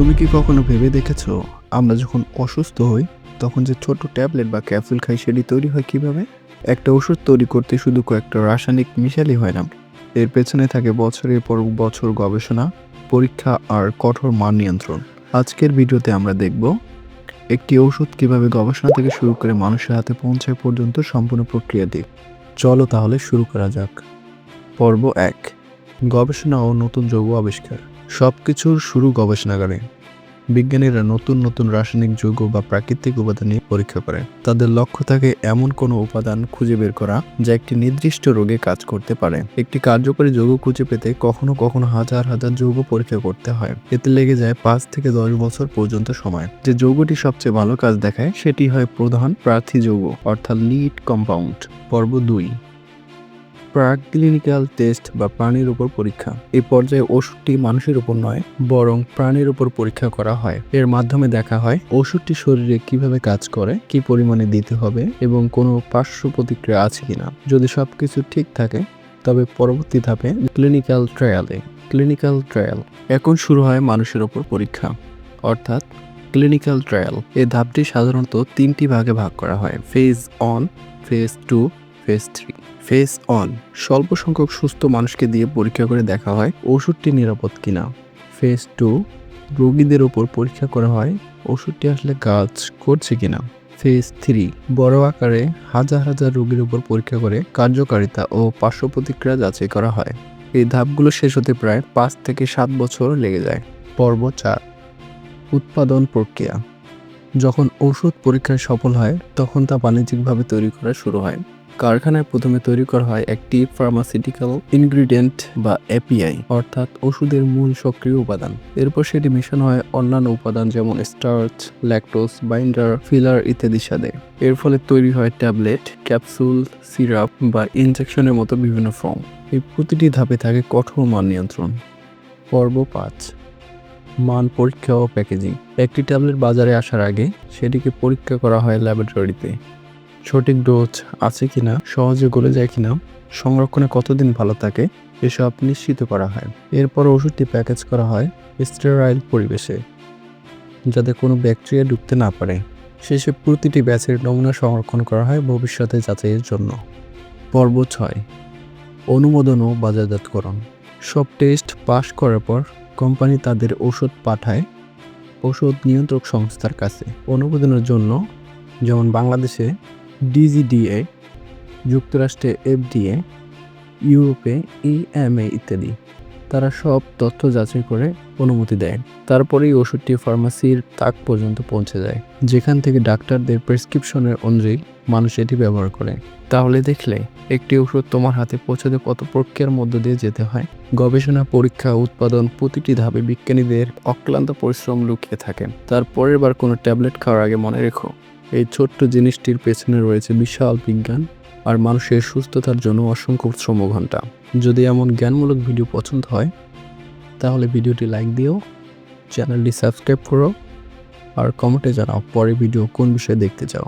তুমি কি কখনো ভেবে দেখেছো আমরা যখন অসুস্থ হই তখন যে ছোট ট্যাবলেট বা ক্যাপসুল খাই সেটি তৈরি হয় কিভাবে? একটা ওষুধ তৈরি করতে শুধু কয়েকটা রাসায়নিক মিশালই হয় না, এর পেছনে থাকে বছরের পর বছর গবেষণা, পরীক্ষা আর কঠোর মান নিয়ন্ত্রণ। আজকের ভিডিওতে আমরা দেখব একটি ওষুধ কিভাবে গবেষণা থেকে শুরু করে মানুষের হাতে পৌঁছায় পর্যন্ত সম্পূর্ণ প্রক্রিয়াটি। চলো তাহলে শুরু করা যাক। পর্ব 1, গবেষণা ও নতুন যৌগ আবিষ্কার। সবকিছুর শুরু গবেষণাগারে। বিজ্ঞানীরা নতুন নতুন রাসায়নিক যৌগ বা প্রাকৃতিক উপাদান নিয়ে পরীক্ষা করে। তাদের লক্ষ্য থাকে এমন কোনো উপাদান খুঁজে বের করা যা একটি নির্দিষ্ট রোগে কাজ করতে পারে। একটি কার্যকরী যৌগ খুঁজে পেতে কখনো কখনো হাজার হাজার যৌগ পরীক্ষা করতে হয়। এতে লেগে যায় 5 থেকে 10 বছর পর্যন্ত সময়। যে যৌগটি সবচেয়ে ভালো কাজ দেখায় সেটি হয় প্রধান প্রার্থী যৌগ, অর্থাৎ লিড কম্পাউন্ড। পর্ব 2, প্রাক-ক্লিনিক্যাল টেস্ট বা প্রাণীর উপর পরীক্ষা। এই পর্যায়ে ওষুধটি মানুষের উপর নয় বরং প্রাণীর উপর পরীক্ষা করা হয়। এর মাধ্যমে দেখা হয় ওষুধটি শরীরে কিভাবে কাজ করে, কি পরিমাণে দিতে হবে এবং কোনো পার্শ্ব প্রতিক্রিয়া আছে কিনা। যদি সবকিছু ঠিক থাকে তবে পরবর্তী ধাপে ক্লিনিক্যাল ট্রায়াল। এখন শুরু হয় মানুষের উপর পরীক্ষা, অর্থাৎ ক্লিনিক্যাল ট্রায়াল। এই ধাপটি সাধারণত 3টি ভাগে ভাগ করা হয়: ফেজ 1, ফেজ 2, ফেজ 3। ফেজ 1, স্বল্প সংখ্যক সুস্থ মানুষকে দিয়ে পরীক্ষা করে দেখা হয় ওষুধটি নিরাপদ কিনা। ফেজ 2, রোগীদের উপর পরীক্ষা করা হয় ওষুধটি আসলে কাজ করছে কিনা। ফেজ 3, বড় আকারে হাজার হাজার রোগীর উপর পরীক্ষা করে কার্যকারিতা ও পার্শ্ব প্রতিক্রিয়া যাচাই করা হয়। এই ধাপগুলো শেষ হতে প্রায় 5 থেকে 7 বছর লেগে যায়। পর্ব 4, উৎপাদন প্রক্রিয়া। যখন ওষুধ পরীক্ষায় সফল হয় তখন তা বাণিজ্যিকভাবে তৈরি করা শুরু হয়। কারখানায় প্রথমে তৈরি করা হয় একটি ফার্মাসিউটিক্যাল ইনগ্রিডিয়েন্ট বা এপিআই, অর্থাৎ ওষুধের মূল সক্রিয় উপাদান। এরপর সেটি মেশানো হয় অন্যান্য উপাদান যেমন স্টার্চ, ল্যাকটোজ, বাইন্ডার, ফিলার ইত্যাদির সাথে। এর ফলে তৈরি হয় ট্যাবলেট, ক্যাপসুল, সিরাপ বা ইনজেকশনের মতো বিভিন্ন ফর্ম। এই প্রতিটি ধাপে থাকে কঠোর মান নিয়ন্ত্রণ। পর্ব 5, মান পরীক্ষা ও প্যাকেজিং। একটি ট্যাবলেট বাজারে আসার আগে সেটিকে পরীক্ষা করা হয় ল্যাবরেটরিতে। সঠিক ডোজ আছে কিনা, সহজে গলে যায় কিনা, সংরক্ষণে কতদিন ভালো থাকে এসব নিশ্চিত করা হয়। এরপর ওষুধটি প্যাকেজ করা হয় স্টেরাইল পরিবেশে, যাতে কোনো ব্যাকটেরিয়া ঢুকতে না পারে। শেষে প্রতিটি ব্যাচের নমুনা সংরক্ষণ করা হয় ভবিষ্যতে যাচাইয়ের জন্য। পর্ব 6, অনুমোদন ও বাজারজাতকরণ। সব টেস্ট পাস করার পর কোম্পানি তাদের ওষুধ পাঠায় ওষুধ নিয়ন্ত্রক সংস্থার কাছে অনুমোদনের জন্য, যেমন বাংলাদেশে ডিজিডিএ, যুক্তরাষ্ট্রে এফডিএ, ইউরোপে ইএমএ ইত্যাদি। তারা সব তথ্য যাচাই করে অনুমতি দেয়। তারপরেই ওষুধটি ফার্মাসির তাক পর্যন্ত পৌঁছে যায়, যেখান থেকে ডাক্তারদের প্রেসক্রিপশনের অনুযায়ী মানুষ এটি ব্যবহার করে। তাহলে দেখলে একটি ওষুধ তোমার হাতে পৌঁছাতে কত প্রক্রিয়ার মধ্য দিয়ে যেতে হয়। গবেষণা, পরীক্ষা, উৎপাদন, প্রতিটি ধাপে বিজ্ঞানীদের অক্লান্ত পরিশ্রম লুকিয়ে থাকে। তার পরের বার কোনো ট্যাবলেট খাওয়ার আগে মনে রেখো, এই ছোট্ট জিনিসটির পেছনে রয়েছে বিশাল বিজ্ঞান আর মানুষের সুস্থতার জন্য অসংখ্য শ্রমঘণ্টা। যদি এমন জ্ঞানমূলক ভিডিও পছন্দ হয় তাহলে ভিডিওটি লাইক দিও, চ্যানেলটি সাবস্ক্রাইব করো আর কমেন্টে জানাও পরের ভিডিও কোন বিষয়ে দেখতে চাও।